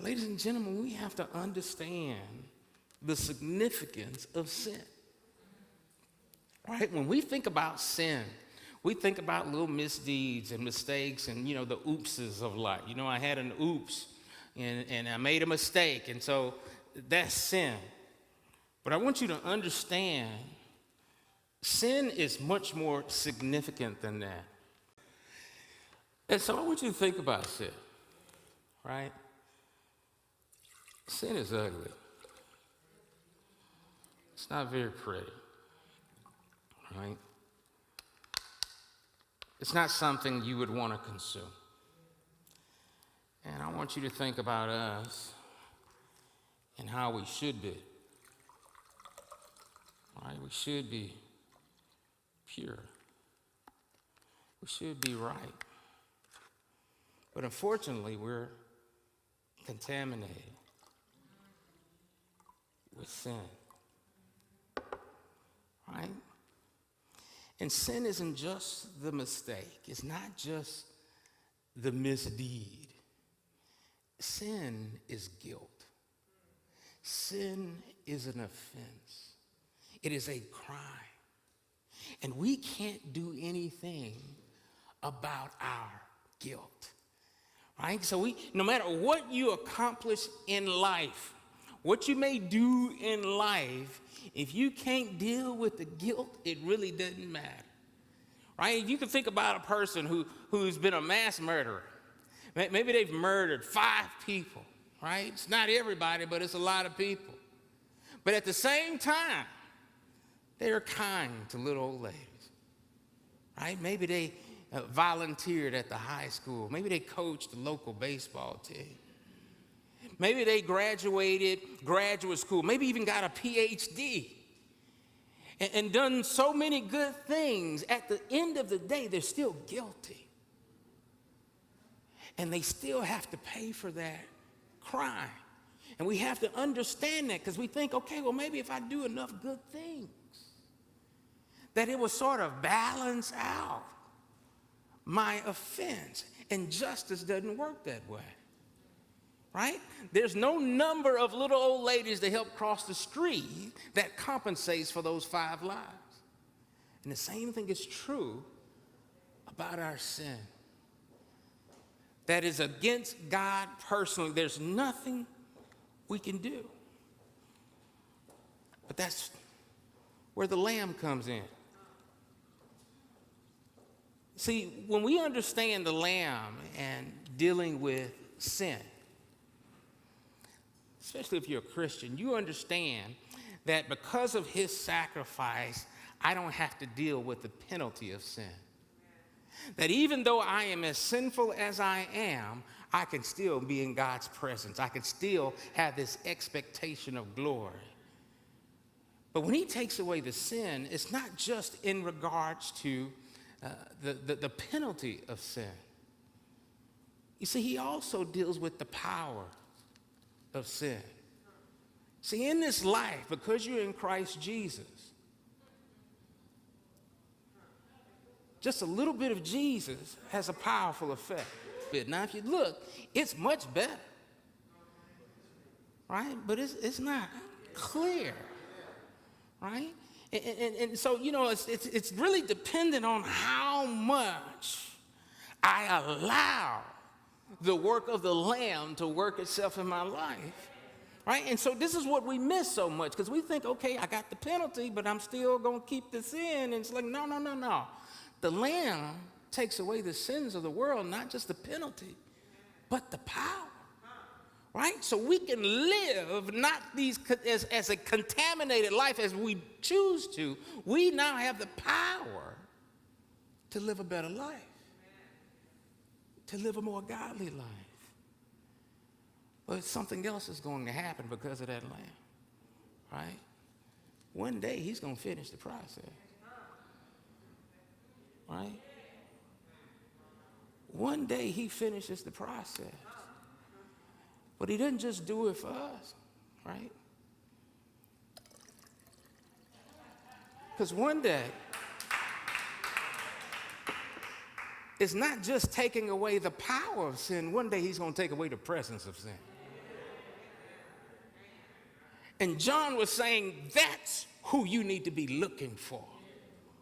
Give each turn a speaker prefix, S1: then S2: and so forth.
S1: ladies and gentlemen, we have to understand the significance of sin. Right? When we think about sin, we think about little misdeeds and mistakes and, the oopses of life. I had an oops and I made a mistake, and so that's sin. But I want you to understand, sin is much more significant than that. And so I want you to think about sin, right? Sin is ugly. It's not very pretty, right? It's not something you would want to consume. And I want you to think about us and how we should be. Right? We should be pure. We should be right. But unfortunately, we're contaminated with sin. Right? And sin isn't just the mistake. It's not just the misdeed. Sin is guilt. Sin is an offense. It is a crime. And we can't do anything about our guilt. Right? So no matter what you accomplish in life, what you may do in life, if you can't deal with the guilt, it really doesn't matter. Right? You can think about a person who's been a mass murderer. Maybe they've murdered 5 people, right? It's not everybody, but it's a lot of people. But at the same time, they are kind to little old ladies, right? Maybe they volunteered at the high school. Maybe they coached the local baseball team. Maybe they graduated graduate school, maybe even got a PhD and done so many good things. At the end of the day, they're still guilty. And they still have to pay for that crime. And we have to understand that, because we think, okay, well, maybe if I do enough good things, that it will sort of balance out my offense. And justice doesn't work that way. Right? There's no number of little old ladies that help cross the street that compensates for those 5 lives. And the same thing is true about our sin. That is against God personally. There's nothing we can do. But that's where the Lamb comes in. See, when we understand the Lamb and dealing with sin, especially if you're a Christian, you understand that because of his sacrifice, I don't have to deal with the penalty of sin. That even though I am as sinful as I am, I can still be in God's presence. I can still have this expectation of glory. But when he takes away the sin, it's not just in regards to the penalty of sin. You see, he also deals with the power of sin. See, in this life, because you're in Christ Jesus, just a little bit of Jesus has a powerful effect. Now, if you look, it's much better, right? But it's not clear, right? And so, it's really dependent on how much I allow the work of the Lamb to work itself in my life, right? And so this is what we miss so much, because we think, okay, I got the penalty, but I'm still going to keep the sin. And it's like, no. The Lamb takes away the sins of the world, not just the penalty, but the power, right? So we can live not as a contaminated life as we choose to. We now have the power to live a better life, to live a more godly life. But something else is going to happen because of that Lamb, right? One day he's going to finish the process. Right? One day he finishes the process. But he didn't just do it for us, right? Because one day, it's not just taking away the power of sin. One day he's going to take away the presence of sin. And John was saying that's who you need to be looking for.